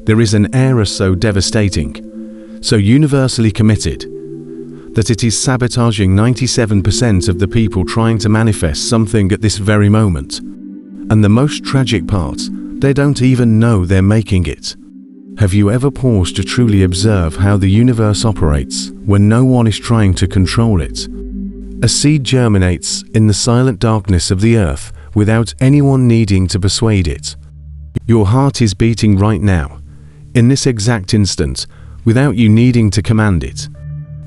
There is an era so devastating, so universally committed, that it is sabotaging 97% of the people trying to manifest something at this very moment. And the most tragic part, they don't even know they're making it. Have you ever paused to truly observe how the universe operates when no one is trying to control it? A seed germinates in the silent darkness of the earth without anyone needing to persuade it. Your heart is beating right now, in this exact instant, without you needing to command it.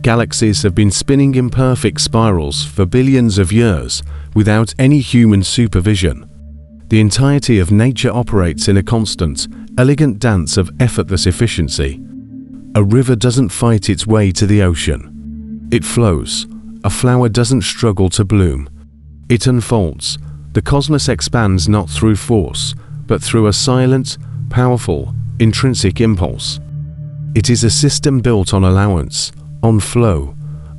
Galaxies have been spinning in perfect spirals for billions of years without any human supervision. The entirety of nature operates in a constant, elegant dance of effortless efficiency. A river doesn't fight its way to the ocean. It flows. A flower doesn't struggle to bloom. It unfolds. The cosmos expands not through force, but through a silent, powerful, intrinsic impulse. It is a system built on allowance, on flow,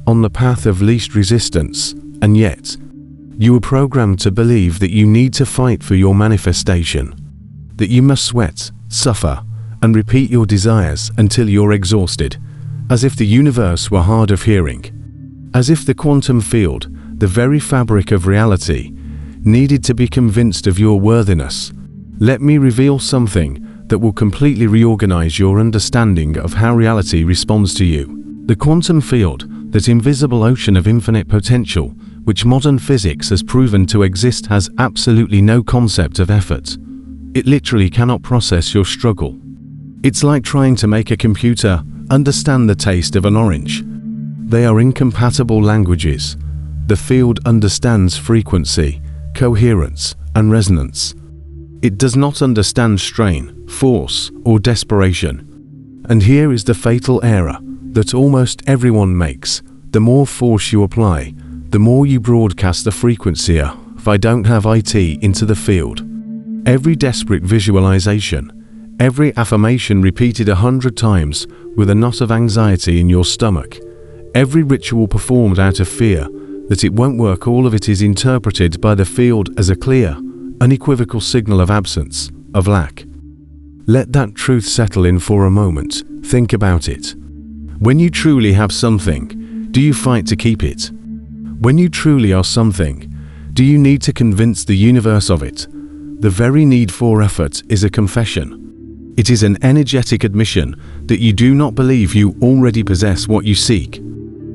on the path of least resistance, and yet, you are programmed to believe that you need to fight for your manifestation, that you must sweat, suffer, and repeat your desires until you're exhausted, as if the universe were hard of hearing, as if the quantum field, the very fabric of reality, needed to be convinced of your worthiness. Let me reveal something that will completely reorganize your understanding of how reality responds to you. The quantum field, that invisible ocean of infinite potential, which modern physics has proven to exist, has absolutely no concept of effort. It literally cannot process your struggle. It's like trying to make a computer understand the taste of an orange. They are incompatible languages. The field understands frequency, coherence, and resonance. It does not understand strain, force, or desperation. And here is the fatal error that almost everyone makes. The more force you apply, the more you broadcast the frequency of "I don't have IT" into the field. Every desperate visualization, every affirmation repeated 100 times with a knot of anxiety in your stomach, every ritual performed out of fear that it won't work, all of it is interpreted by the field as a clear, unequivocal signal of absence, of lack. Let that truth settle in for a moment. Think about it. When you truly have something, do you fight to keep it? When you truly are something, do you need to convince the universe of it? The very need for effort is a confession. It is an energetic admission that you do not believe you already possess what you seek.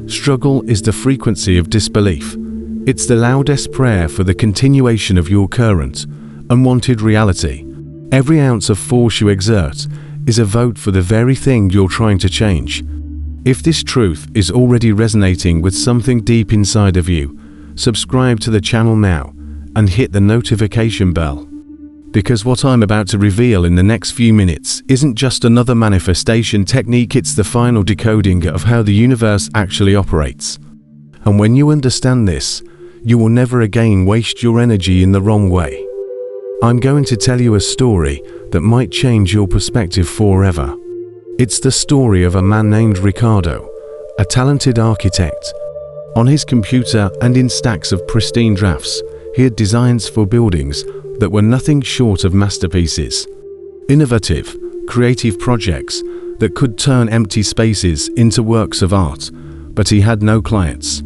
Struggle is the frequency of disbelief. It's the loudest prayer for the continuation of your current, unwanted reality. Every ounce of force you exert is a vote for the very thing you're trying to change. If this truth is already resonating with something deep inside of you, subscribe to the channel now and hit the notification bell. Because what I'm about to reveal in the next few minutes isn't just another manifestation technique, it's the final decoding of how the universe actually operates. And when you understand this, you will never again waste your energy in the wrong way. I'm going to tell you a story that might change your perspective forever. It's the story of a man named Ricardo, a talented architect. On his computer and in stacks of pristine drafts, he had designs for buildings that were nothing short of masterpieces. Innovative, creative projects that could turn empty spaces into works of art, but he had no clients.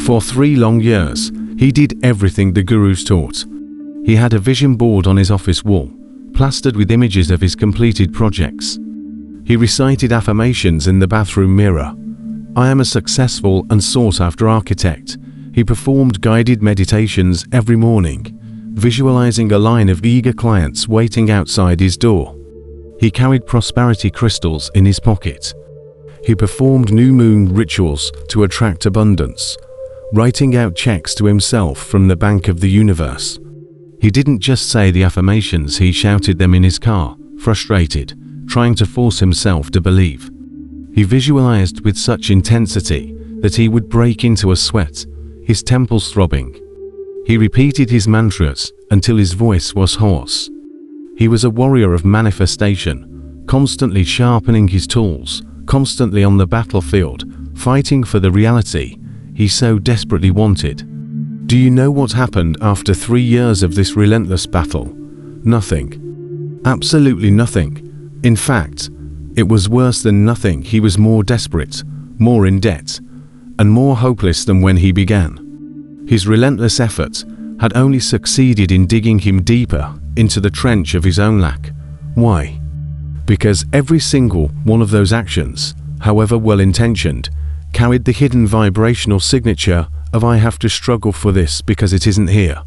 For 3 long years, he did everything the gurus taught. He had a vision board on his office wall, plastered with images of his completed projects. He recited affirmations in the bathroom mirror. "I am a successful and sought-after architect." He performed guided meditations every morning, visualizing a line of eager clients waiting outside his door. He carried prosperity crystals in his pocket. He performed new moon rituals to attract abundance, writing out checks to himself from the bank of the universe. He didn't just say the affirmations, he shouted them in his car, frustrated, trying to force himself to believe. He visualized with such intensity that he would break into a sweat, his temples throbbing. He repeated his mantras until his voice was hoarse. He was a warrior of manifestation, constantly sharpening his tools, constantly on the battlefield, fighting for the reality he so desperately wanted. Do you know what happened after 3 years of this relentless battle? Nothing. Absolutely nothing. In fact, it was worse than nothing. He was more desperate, more in debt, and more hopeless than when he began. His relentless effort had only succeeded in digging him deeper into the trench of his own lack. Why? Because every single one of those actions, however well-intentioned, carried the hidden vibrational signature of "I have to struggle for this because it isn't here."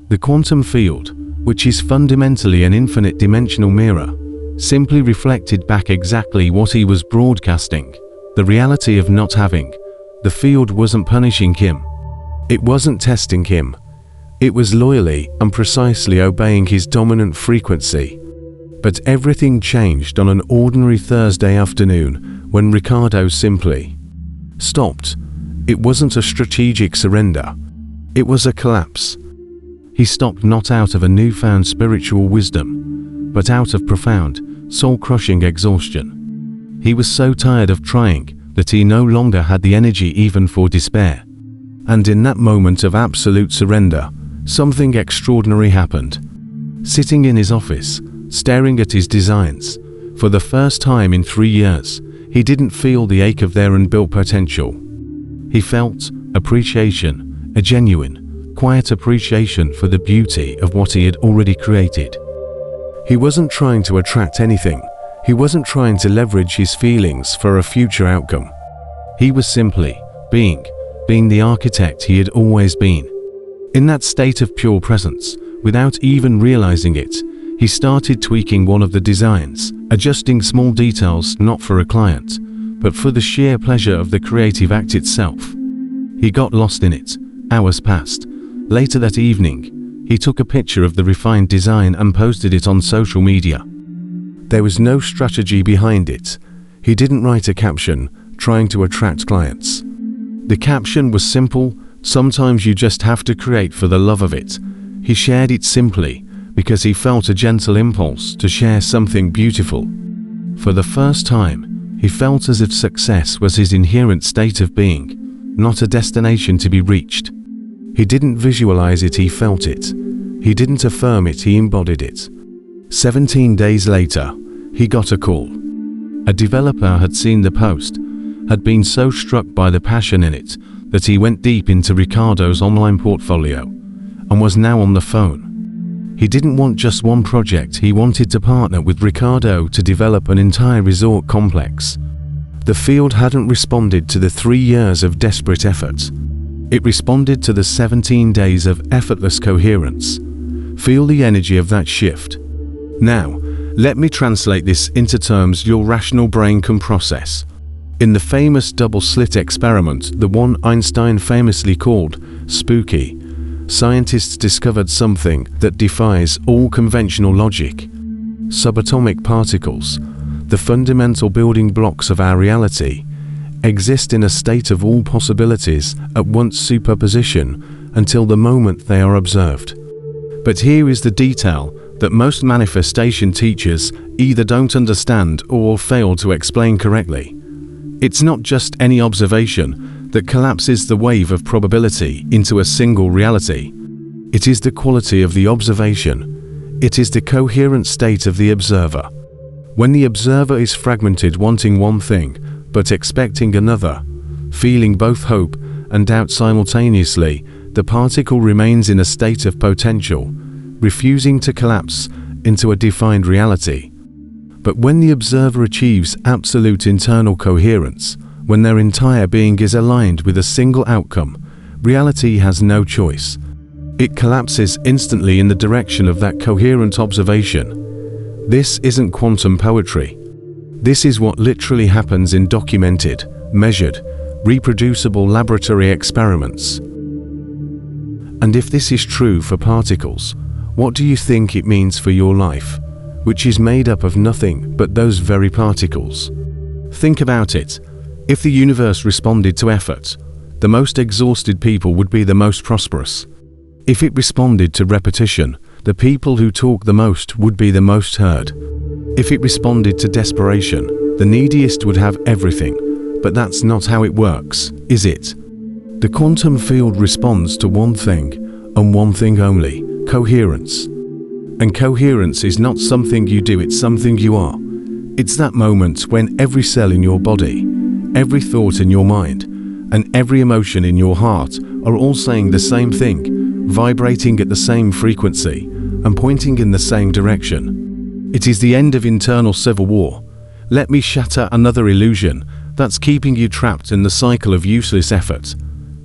The quantum field, which is fundamentally an infinite dimensional mirror, simply reflected back exactly what he was broadcasting, the reality of not having. The field wasn't punishing him. It wasn't testing him. It was loyally and precisely obeying his dominant frequency. But everything changed on an ordinary Thursday afternoon when Ricardo simply stopped. It wasn't a strategic surrender. It was a collapse. He stopped not out of a newfound spiritual wisdom, but out of profound, soul-crushing exhaustion. He was so tired of trying that he no longer had the energy even for despair. And in that moment of absolute surrender, something extraordinary happened. Sitting in his office, staring at his designs, for the first time in 3 years, he didn't feel the ache of their unbuilt potential. He felt appreciation, a genuine, quiet appreciation for the beauty of what he had already created. He wasn't trying to attract anything. He wasn't trying to leverage his feelings for a future outcome. He was simply being the architect he had always been. In that state of pure presence, without even realizing it, he started tweaking one of the designs, adjusting small details not for a client, but for the sheer pleasure of the creative act itself. He got lost in it. Hours passed. Later that evening, he took a picture of the refined design and posted it on social media. There was no strategy behind it. He didn't write a caption trying to attract clients. The caption was simple: "Sometimes you just have to create for the love of it." He shared it simply because he felt a gentle impulse to share something beautiful. For the first time, he felt as if success was his inherent state of being, not a destination to be reached. He didn't visualize it, he felt it. He didn't affirm it, he embodied it. 17 days later, he got a call. A developer had seen the post, had been so struck by the passion in it that he went deep into Ricardo's online portfolio and was now on the phone. He didn't want just one project, he wanted to partner with Ricardo to develop an entire resort complex. The field hadn't responded to the 3 years of desperate effort. It responded to the 17 days of effortless coherence. Feel the energy of that shift. Now, let me translate this into terms your rational brain can process. In the famous double-slit experiment, the one Einstein famously called spooky, scientists discovered something that defies all conventional logic. Subatomic particles, the fundamental building blocks of our reality, exist in a state of all possibilities at once superposition until the moment they are observed. But here is the detail that most manifestation teachers either don't understand or fail to explain correctly. It's not just any observation that collapses the wave of probability into a single reality. It is the quality of the observation. It is the coherent state of the observer. When the observer is fragmented, wanting one thing, but expecting another, feeling both hope and doubt simultaneously, the particle remains in a state of potential, refusing to collapse into a defined reality. But when the observer achieves absolute internal coherence, when their entire being is aligned with a single outcome, reality has no choice. It collapses instantly in the direction of that coherent observation. This isn't quantum poetry. This is what literally happens in documented, measured, reproducible laboratory experiments. And if this is true for particles, what do you think it means for your life, which is made up of nothing but those very particles? Think about it. If the universe responded to effort, the most exhausted people would be the most prosperous. If it responded to repetition, the people who talk the most would be the most heard. If it responded to desperation, the neediest would have everything. But that's not how it works, is it? The quantum field responds to one thing, and one thing only: coherence. And coherence is not something you do, it's something you are. It's that moment when every cell in your body, every thought in your mind, and every emotion in your heart are all saying the same thing, vibrating at the same frequency, and pointing in the same direction. It is the end of internal civil war. Let me shatter another illusion that's keeping you trapped in the cycle of useless effort.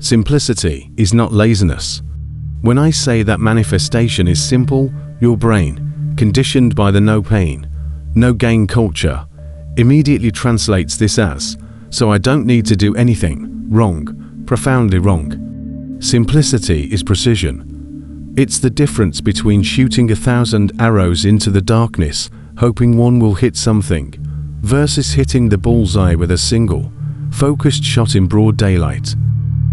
Simplicity is not laziness. When I say that manifestation is simple, your brain, conditioned by the no pain, no gain culture, immediately translates this as, so I don't need to do anything wrong, profoundly wrong. Simplicity is precision. It's the difference between shooting 1,000 arrows into the darkness, hoping one will hit something, versus hitting the bullseye with a single, focused shot in broad daylight.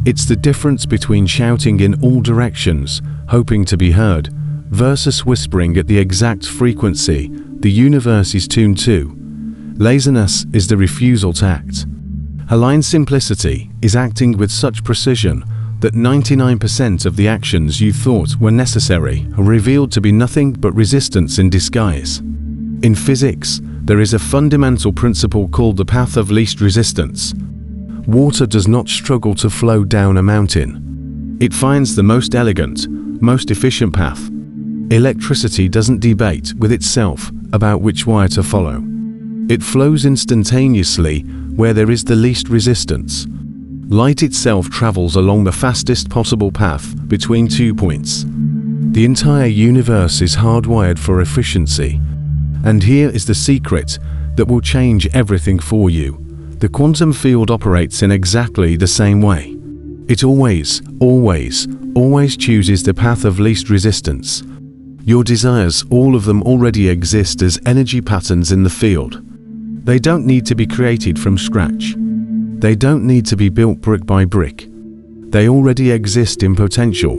It's the difference between shouting in all directions, hoping to be heard, versus whispering at the exact frequency the universe is tuned to. Laziness is the refusal to act. Aligned simplicity is acting with such precision that 99% of the actions you thought were necessary are revealed to be nothing but resistance in disguise. In physics, there is a fundamental principle called the path of least resistance. Water does not struggle to flow down a mountain. It finds the most elegant, most efficient path. Electricity doesn't debate with itself about which wire to follow. It flows instantaneously where there is the least resistance. Light itself travels along the fastest possible path between 2 points. The entire universe is hardwired for efficiency. And here is the secret that will change everything for you. The quantum field operates in exactly the same way. It always chooses the path of least resistance. Your desires, all of them already exist as energy patterns in the field. They don't need to be created from scratch. They don't need to be built brick by brick. They already exist in potential,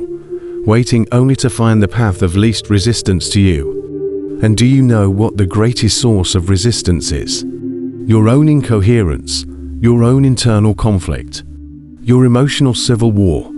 waiting only to find the path of least resistance to you. And do you know what the greatest source of resistance is? Your own incoherence, your own internal conflict, your emotional civil war.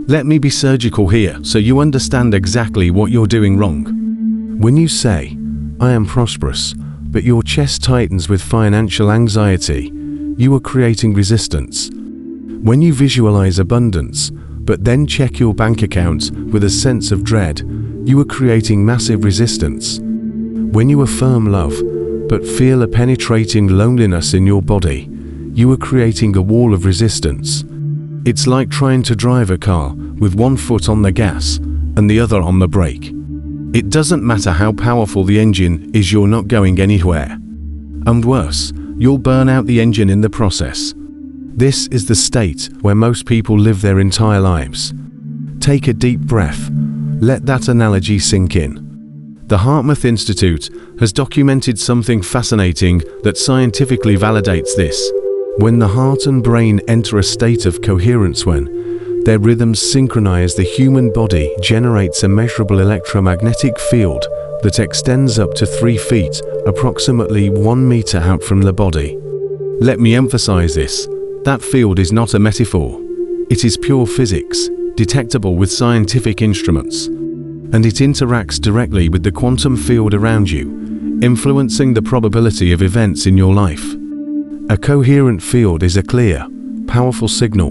Let me be surgical here so you understand exactly what you're doing wrong. When you say, I am prosperous, but your chest tightens with financial anxiety, you are creating resistance. When you visualize abundance, but then check your bank account with a sense of dread, you are creating massive resistance. When you affirm love, but feel a penetrating loneliness in your body, you are creating a wall of resistance. It's like trying to drive a car with one foot on the gas and the other on the brake. It doesn't matter how powerful the engine is, you're not going anywhere. And worse, you'll burn out the engine in the process. This is the state where most people live their entire lives. Take a deep breath. Let that analogy sink in. The HeartMath Institute has documented something fascinating that scientifically validates this. When the heart and brain enter a state of coherence, when their rhythms synchronize, the human body generates a measurable electromagnetic field that extends up to 3 feet, approximately 1 meter out from the body. Let me emphasize this. That field is not a metaphor. It is pure physics, detectable with scientific instruments. And it interacts directly with the quantum field around you, influencing the probability of events in your life. A coherent field is a clear, powerful signal.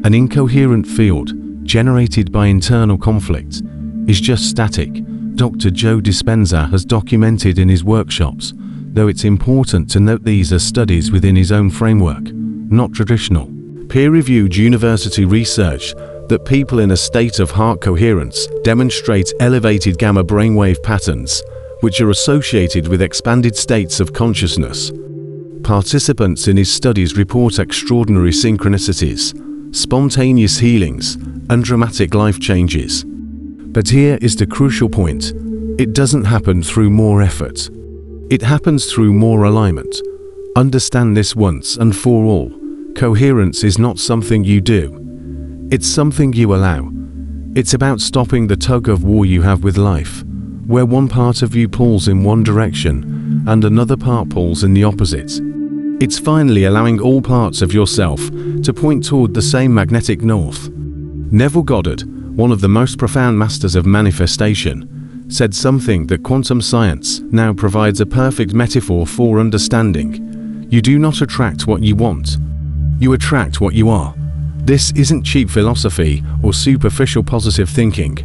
An incoherent field, generated by internal conflict, is just static. Dr. Joe Dispenza has documented in his workshops, though it's important to note these are studies within his own framework, not traditional, peer-reviewed university research, that people in a state of heart coherence demonstrate elevated gamma brainwave patterns, which are associated with expanded states of consciousness. Participants in his studies report extraordinary synchronicities, spontaneous healings, and dramatic life changes. But here is the crucial point. It doesn't happen through more effort. It happens through more alignment. Understand this once and for all. Coherence is not something you do. It's something you allow. It's about stopping the tug of war you have with life, where one part of you pulls in one direction and another part pulls in the opposite. It's finally allowing all parts of yourself to point toward the same magnetic north. Neville Goddard, one of the most profound masters of manifestation, said something that quantum science now provides a perfect metaphor for understanding. You do not attract what you want. You attract what you are. This isn't cheap philosophy or superficial positive thinking.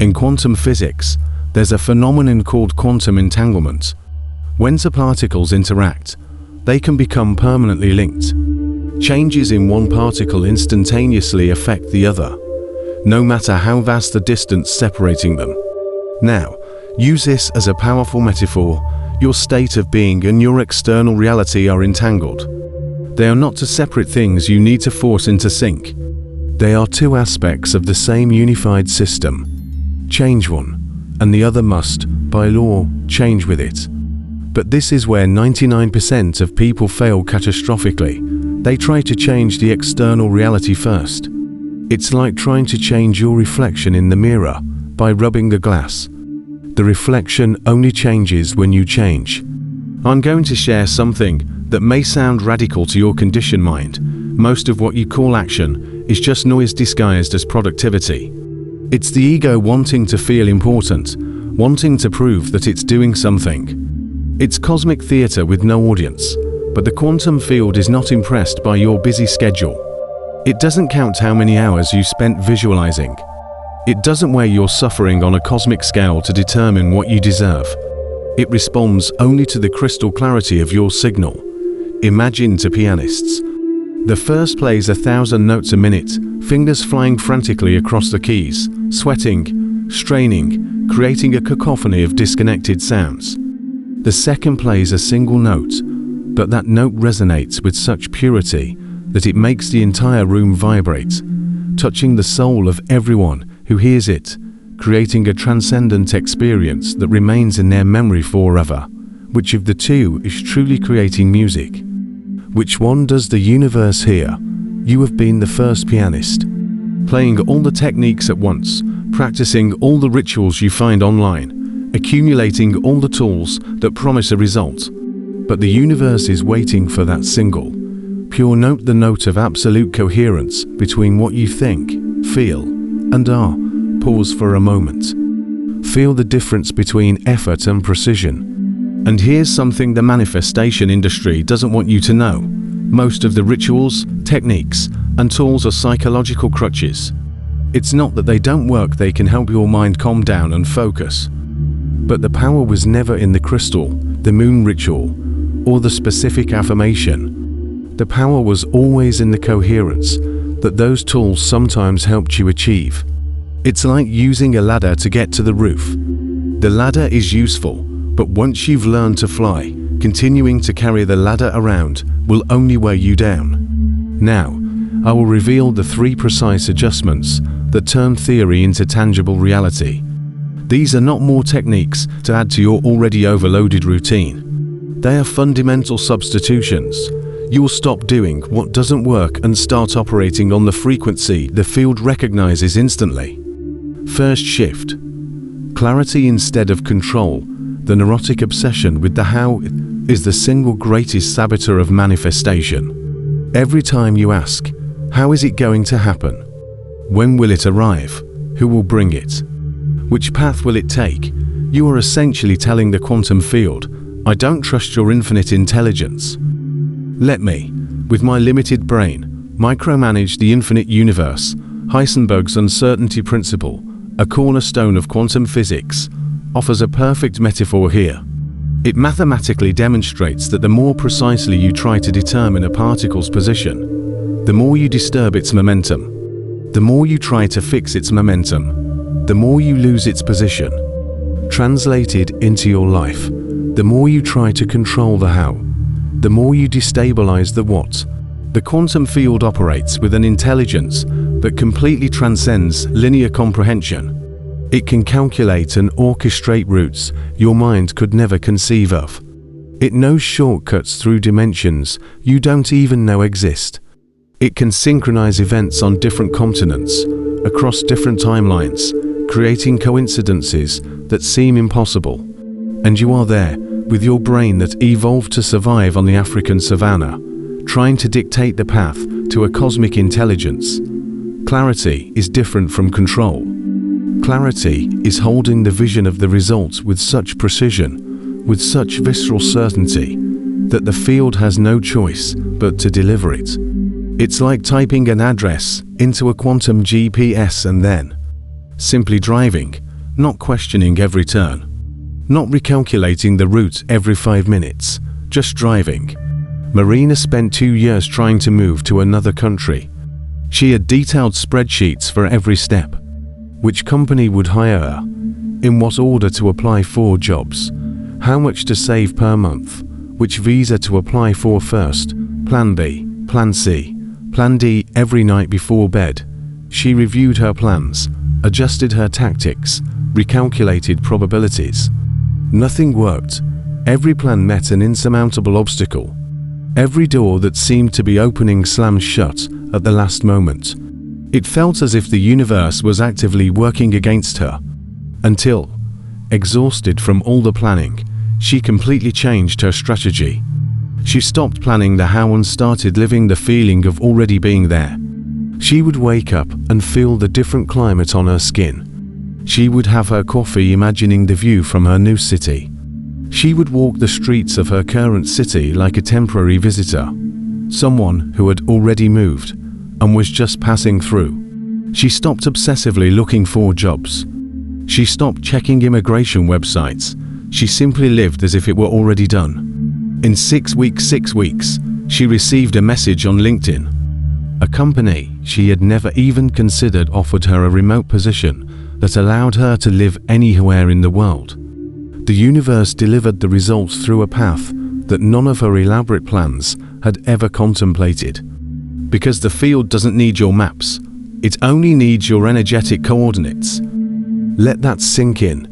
In quantum physics, there's a phenomenon called quantum entanglement. When two particles interact, they can become permanently linked. Changes in one particle instantaneously affect the other, no matter how vast the distance separating them. Now, use this as a powerful metaphor. Your state of being and your external reality are entangled. They are not two separate things you need to force into sync. They are two aspects of the same unified system. Change one, and the other must, by law, change with it. But this is where 99% of people fail catastrophically. They try to change the external reality first. It's like trying to change your reflection in the mirror by rubbing the glass. The reflection only changes when you change. I'm going to share something that may sound radical to your conditioned mind. Most of what you call action is just noise disguised as productivity. It's the ego wanting to feel important, wanting to prove that it's doing something. It's cosmic theater with no audience, but the quantum field is not impressed by your busy schedule. It doesn't count how many hours you spent visualizing. It doesn't weigh your suffering on a cosmic scale to determine what you deserve. It responds only to the crystal clarity of your signal. Imagine two pianists. The first plays 1,000 notes a minute, fingers flying frantically across the keys, sweating, straining, creating a cacophony of disconnected sounds. The second plays a single note, but that note resonates with such purity that it makes the entire room vibrate, touching the soul of everyone who hears it, creating a transcendent experience that remains in their memory forever. Which of the two is truly creating music? Which one does the universe hear? You have been the first pianist, playing all the techniques at once, practicing all the rituals you find online, accumulating all the tools that promise a result. But the universe is waiting for that single, pure note, the note of absolute coherence between what you think, feel, and are. Pause for a moment. Feel the difference between effort and precision. And here's something the manifestation industry doesn't want you to know. Most of the rituals, techniques, and tools are psychological crutches. It's not that they don't work, they can help your mind calm down and focus. But the power was never in the crystal, the moon ritual, or the specific affirmation. The power was always in the coherence that those tools sometimes helped you achieve. It's like using a ladder to get to the roof. The ladder is useful, but once you've learned to fly, continuing to carry the ladder around will only weigh you down. Now, I will reveal the 3 precise adjustments that turn theory into tangible reality. These are not more techniques to add to your already overloaded routine. They are fundamental substitutions. You will stop doing what doesn't work and start operating on the frequency the field recognizes instantly. First shift. Clarity instead of control. The neurotic obsession with the how is the single greatest saboteur of manifestation. Every time you ask, how is it going to happen? When will it arrive? Who will bring it? Which path will it take? You are essentially telling the quantum field, I don't trust your infinite intelligence. Let me, with my limited brain, micromanage the infinite universe. Heisenberg's uncertainty principle, a cornerstone of quantum physics, offers a perfect metaphor here. It mathematically demonstrates that the more precisely you try to determine a particle's position, the more you disturb its momentum. The more you try to fix its momentum, the more you lose its position. Translated into your life, the more you try to control the how, the more you destabilize the what. The quantum field operates with an intelligence that completely transcends linear comprehension. It can calculate and orchestrate routes your mind could never conceive of. It knows shortcuts through dimensions you don't even know exist. It can synchronize events on different continents, across different timelines, creating coincidences that seem impossible. And you are there, with your brain that evolved to survive on the African savannah, trying to dictate the path to a cosmic intelligence. Clarity is different from control. Clarity is holding the vision of the results with such precision, with such visceral certainty, that the field has no choice but to deliver it. It's like typing an address into a quantum GPS and then simply driving, not questioning every turn, not recalculating the route every 5 minutes, just driving. Marina spent 2 years trying to move to another country. She had detailed spreadsheets for every step. Which company would hire her, in what order to apply for jobs, how much to save per month, which visa to apply for first, plan B, plan C, plan D. Every night before bed, she reviewed her plans, adjusted her tactics, recalculated probabilities. Nothing worked. Every plan met an insurmountable obstacle. Every door that seemed to be opening slammed shut at the last moment. It felt as if the universe was actively working against her. Until, exhausted from all the planning, she completely changed her strategy. She stopped planning the how and started living the feeling of already being there. She would wake up and feel the different climate on her skin. She would have her coffee imagining the view from her new city. She would walk the streets of her current city like a temporary visitor, someone who had already moved and was just passing through. She stopped obsessively looking for jobs. She stopped checking immigration websites. She simply lived as if it were already done. In 6 weeks, she received a message on LinkedIn. A company she had never even considered offered her a remote position that allowed her to live anywhere in the world. The universe delivered the results through a path that none of her elaborate plans had ever contemplated. Because the field doesn't need your maps, it only needs your energetic coordinates. Let that sink in.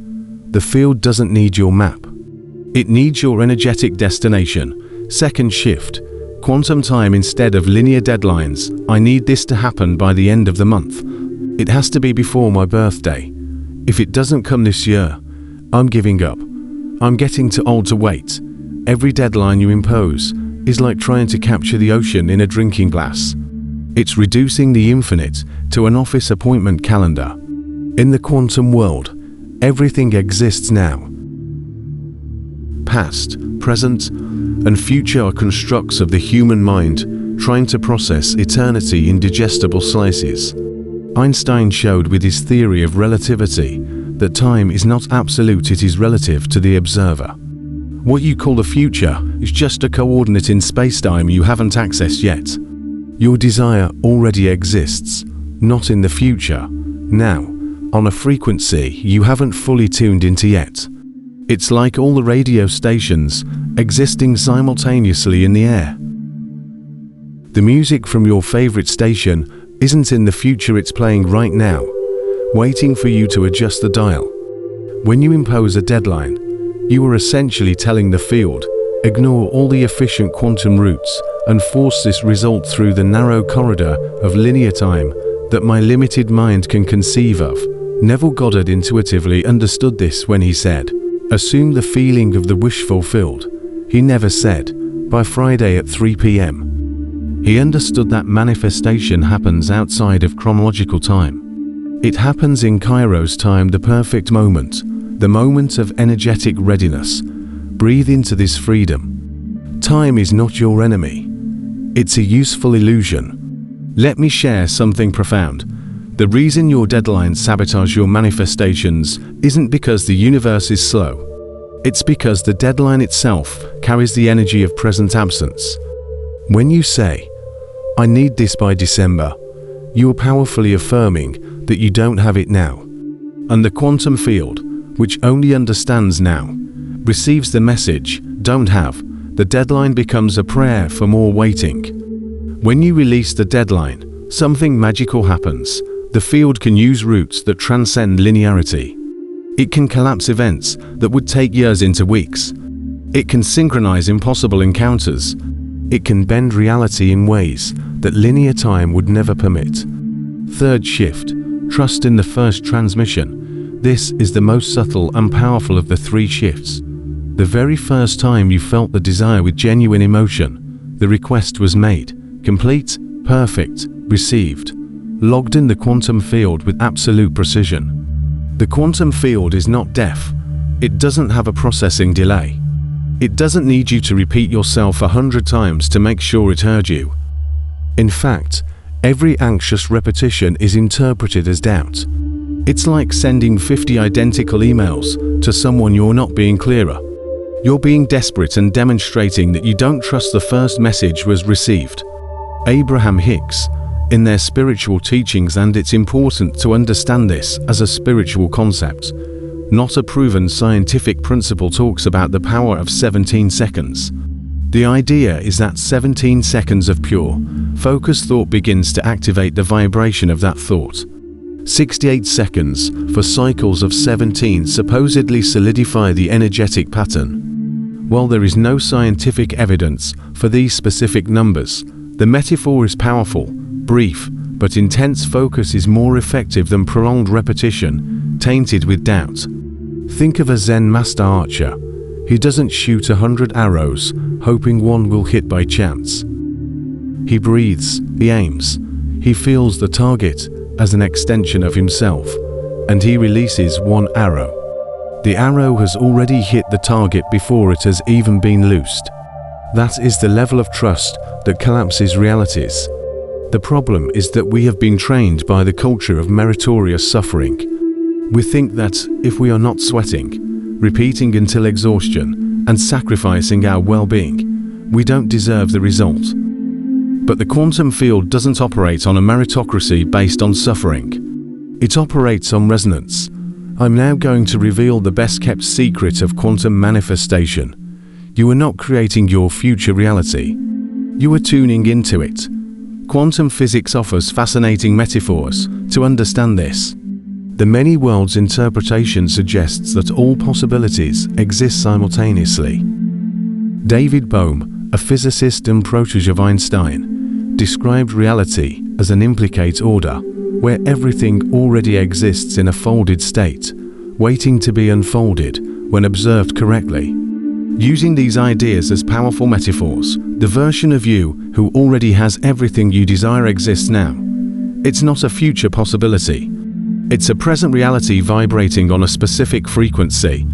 The field doesn't need your map. It needs your energetic destination. Second shift. Quantum time instead of linear deadlines. I need this to happen by the end of the month. It has to be before my birthday. If it doesn't come this year, I'm giving up. I'm getting too old to wait. Every deadline you impose is like trying to capture the ocean in a drinking glass. It's reducing the infinite to an office appointment calendar. In the quantum world, everything exists now. Past, present, and future are constructs of the human mind trying to process eternity in digestible slices. Einstein showed with his theory of relativity that time is not absolute, it is relative to the observer. What you call the future is just a coordinate in spacetime you haven't accessed yet. Your desire already exists, not in the future, now, on a frequency you haven't fully tuned into yet. It's like all the radio stations existing simultaneously in the air. The music from your favorite station isn't in the future, it's playing right now, waiting for you to adjust the dial. When you impose a deadline, you are essentially telling the field, ignore all the efficient quantum routes and force this result through the narrow corridor of linear time that my limited mind can conceive of. Neville Goddard intuitively understood this when he said, assume the feeling of the wish fulfilled. He never said, by Friday at 3 p.m. He understood that manifestation happens outside of chronological time. It happens in Kairos time, the perfect moment, the moment of energetic readiness. Breathe into this freedom. Time is not your enemy. It's a useful illusion. Let me share something profound. The reason your deadlines sabotage your manifestations isn't because the universe is slow. It's because the deadline itself carries the energy of present absence. When you say, I need this by December, you are powerfully affirming that you don't have it now. And the quantum field, which only understands now, receives the message, don't have. The deadline becomes a prayer for more waiting. When you release the deadline, something magical happens. The field can use routes that transcend linearity. It can collapse events that would take years into weeks. It can synchronize impossible encounters. It can bend reality in ways that linear time would never permit. Third shift, trust in the first transmission. This is the most subtle and powerful of the 3 shifts. The very first time you felt the desire with genuine emotion, the request was made, complete, perfect, received, logged in the quantum field with absolute precision. The quantum field is not deaf. It doesn't have a processing delay. It doesn't need you to repeat yourself 100 times to make sure it heard you. In fact, every anxious repetition is interpreted as doubt. It's like sending 50 identical emails to someone you're not being clearer. You're being desperate and demonstrating that you don't trust the first message was received. Abraham Hicks, in their spiritual teachings, and it's important to understand this as a spiritual concept, not a proven scientific principle, talks about the power of 17 seconds. The idea is that 17 seconds of pure, focused thought begins to activate the vibration of that thought. 68 seconds for cycles of 17 supposedly solidify the energetic pattern. While there is no scientific evidence for these specific numbers, the metaphor is powerful. Brief but intense focus is more effective than prolonged repetition, tainted with doubt. Think of a Zen master archer. He doesn't shoot 100 arrows, hoping one will hit by chance. He breathes, he aims, he feels the target as an extension of himself, and he releases one arrow. The arrow has already hit the target before it has even been loosed. That is the level of trust that collapses realities. The problem is that we have been trained by the culture of meritorious suffering. We think that if we are not sweating, repeating until exhaustion, and sacrificing our well-being, we don't deserve the result. But the quantum field doesn't operate on a meritocracy based on suffering. It operates on resonance. I'm now going to reveal the best-kept secret of quantum manifestation. You are not creating your future reality. You are tuning into it. Quantum physics offers fascinating metaphors to understand this. The many worlds interpretation suggests that all possibilities exist simultaneously. David Bohm, a physicist and protege of Einstein, described reality as an implicate order, where everything already exists in a folded state, waiting to be unfolded when observed correctly. Using these ideas as powerful metaphors, the version of you who already has everything you desire exists now. It's not a future possibility. It's a present reality vibrating on a specific frequency.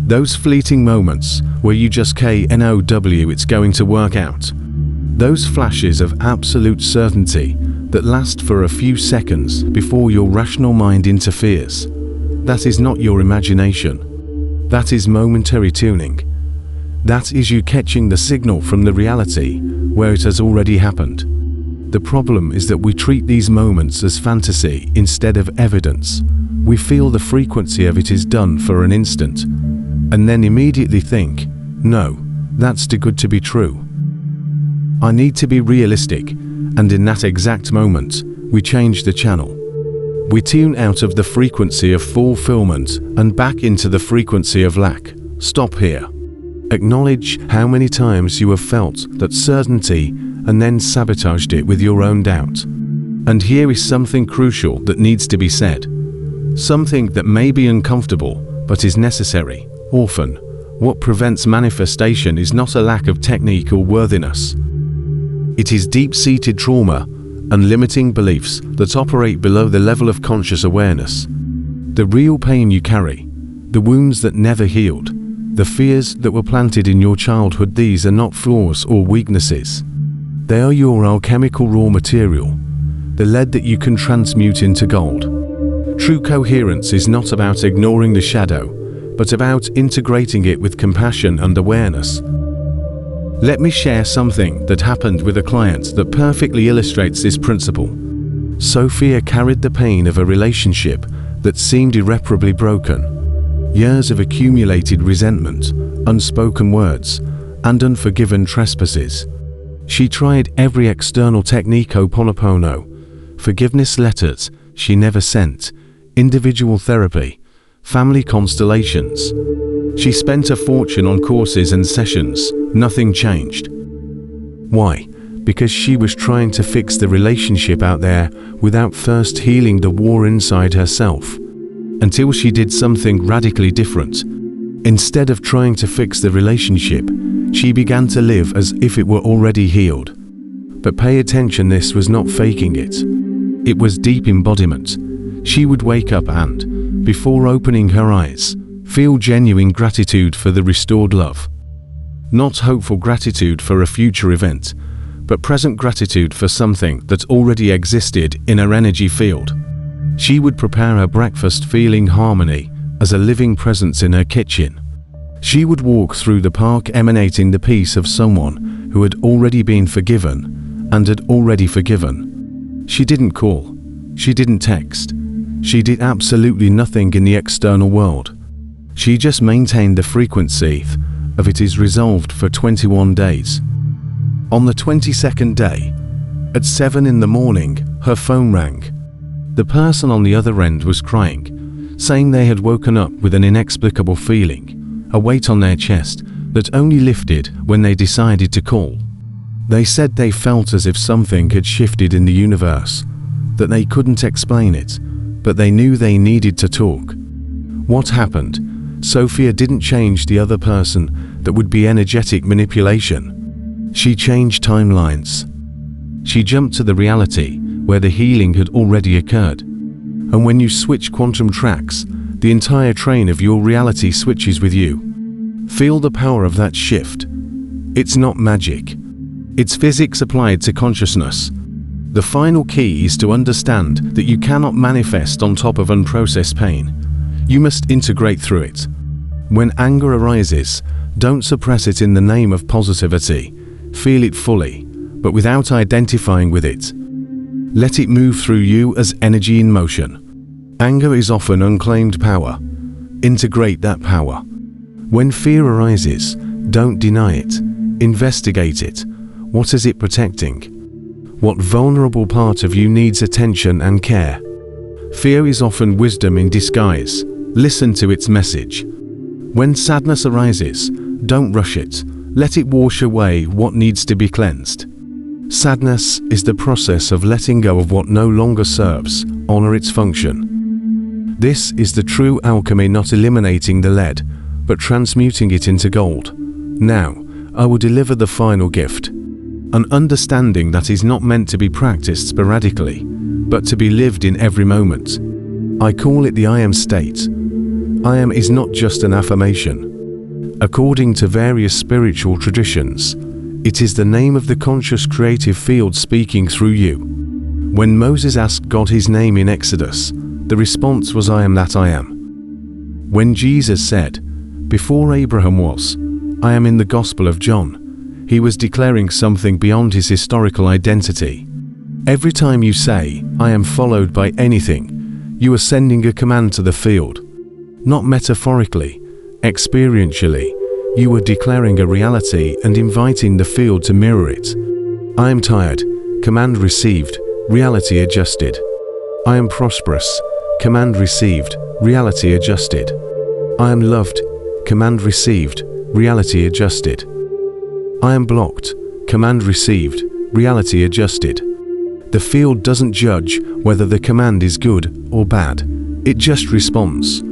Those fleeting moments where you just KNOW it's going to work out. Those flashes of absolute certainty that last for a few seconds before your rational mind interferes. That is not your imagination. That is momentary tuning. That is you catching the signal from the reality where it has already happened. The problem is that we treat these moments as fantasy instead of evidence. We feel the frequency of it is done for an instant, and then immediately think, no, that's too good to be true. I need to be realistic, and in that exact moment, we change the channel. We tune out of the frequency of fulfillment and back into the frequency of lack. Stop here. Acknowledge how many times you have felt that certainty and then sabotaged it with your own doubt. And here is something crucial that needs to be said. Something that may be uncomfortable, but is necessary. Often, what prevents manifestation is not a lack of technique or worthiness. It is deep-seated trauma and limiting beliefs that operate below the level of conscious awareness. The real pain you carry, the wounds that never healed, the fears that were planted in your childhood, these are not flaws or weaknesses. They are your alchemical raw material, the lead that you can transmute into gold. True coherence is not about ignoring the shadow, but about integrating it with compassion and awareness. Let me share something that happened with a client that perfectly illustrates this principle. Sophia carried the pain of a relationship that seemed irreparably broken. Years of accumulated resentment, unspoken words, and unforgiven trespasses. She tried every external technique, Ho'oponopono, forgiveness letters she never sent, individual therapy, family constellations. She spent a fortune on courses and sessions. Nothing changed. Why? Because she was trying to fix the relationship out there without first healing the war inside herself. Until she did something radically different. Instead of trying to fix the relationship, she began to live as if it were already healed. But pay attention, this was not faking it. It was deep embodiment. She would wake up and, before opening her eyes, feel genuine gratitude for the restored love. Not hopeful gratitude for a future event, but present gratitude for something that already existed in her energy field. She would prepare her breakfast feeling harmony as a living presence in her kitchen. She would walk through the park emanating the peace of someone who had already been forgiven and had already forgiven. She didn't call. She didn't text. She did absolutely nothing in the external world. She just maintained the frequency of it is resolved for 21 days. On the 22nd day, at 7 in the morning, her phone rang. The person on the other end was crying, saying they had woken up with an inexplicable feeling, a weight on their chest that only lifted when they decided to call. They said they felt as if something had shifted in the universe, that they couldn't explain it, but they knew they needed to talk. What happened? Sophia didn't change the other person. That would be energetic manipulation. She changed timelines. She jumped to the reality where the healing had already occurred. And when you switch quantum tracks, the entire train of your reality switches with you. Feel the power of that shift. It's not magic. It's physics applied to consciousness. The final key is to understand that you cannot manifest on top of unprocessed pain. You must integrate through it. When anger arises, don't suppress it in the name of positivity. Feel it fully, but without identifying with it. Let it move through you as energy in motion. Anger is often unclaimed power. Integrate that power. When fear arises, don't deny it. Investigate it. What is it protecting? What vulnerable part of you needs attention and care? Fear is often wisdom in disguise. Listen to its message. When sadness arises, don't rush it. Let it wash away what needs to be cleansed. Sadness is the process of letting go of what no longer serves. Honor its function. This is the true alchemy, not eliminating the lead, but transmuting it into gold. Now, I will deliver the final gift. An understanding that is not meant to be practiced sporadically, but to be lived in every moment. I call it the I am state. I am is not just an affirmation. According to various spiritual traditions, it is the name of the conscious creative field speaking through you. When Moses asked God his name in Exodus, the response was I am that I am. When Jesus said, before Abraham was, I am in the Gospel of John, he was declaring something beyond his historical identity. Every time you say, I am followed by anything, you are sending a command to the field. Not metaphorically, experientially, you are declaring a reality and inviting the field to mirror it. I am tired, command received, reality adjusted. I am prosperous, command received, reality adjusted. I am loved, command received, reality adjusted. I am blocked, command received, reality adjusted. The field doesn't judge whether the command is good or bad, it just responds.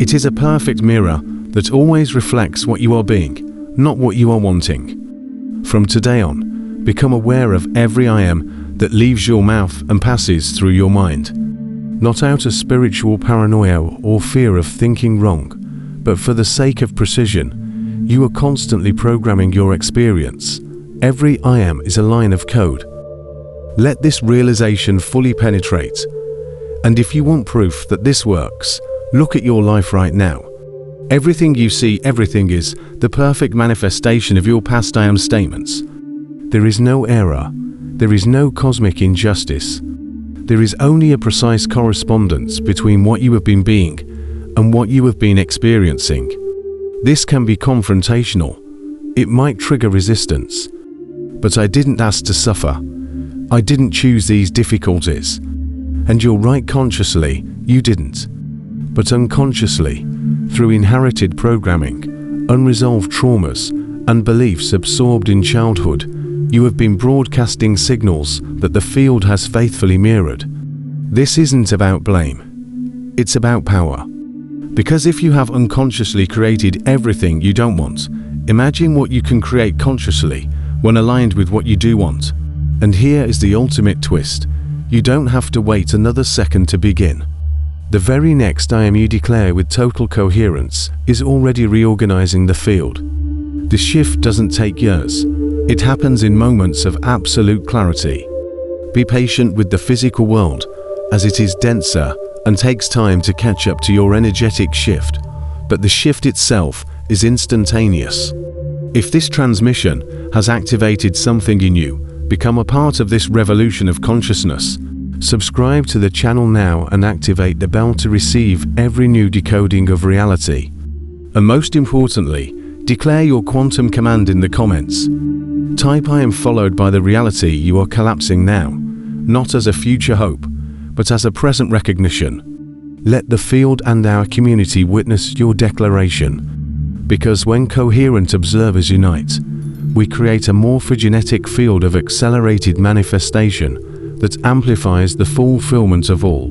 It is a perfect mirror that always reflects what you are being, not what you are wanting. From today on, become aware of every I am that leaves your mouth and passes through your mind. Not out of spiritual paranoia or fear of thinking wrong, but for the sake of precision, you are constantly programming your experience. Every I am is a line of code. Let this realization fully penetrate. And if you want proof that this works, look at your life right now. Everything you see, everything is the perfect manifestation of your past I am statements. There is no error. There is no cosmic injustice. There is only a precise correspondence between what you have been being and what you have been experiencing. This can be confrontational. It might trigger resistance. But I didn't ask to suffer. I didn't choose these difficulties. And you're right, consciously, you didn't. But unconsciously, through inherited programming, unresolved traumas, and beliefs absorbed in childhood, you have been broadcasting signals that the field has faithfully mirrored. This isn't about blame. It's about power. Because if you have unconsciously created everything you don't want, imagine what you can create consciously when aligned with what you do want. And here is the ultimate twist. You don't have to wait another second to begin. The very next I am you declare with total coherence is already reorganizing the field. The shift doesn't take years. It happens in moments of absolute clarity. Be patient with the physical world, as it is denser and takes time to catch up to your energetic shift, but the shift itself is instantaneous. If this transmission has activated something in you, become a part of this revolution of consciousness. Subscribe to the channel now and activate the bell to receive every new decoding of reality. And most importantly, declare your quantum command in the comments. Type I am followed by the reality you are collapsing now, not as a future hope, but as a present recognition. Let the field and our community witness your declaration. Because when coherent observers unite, we create a morphogenetic field of accelerated manifestation that amplifies the fulfillment of all.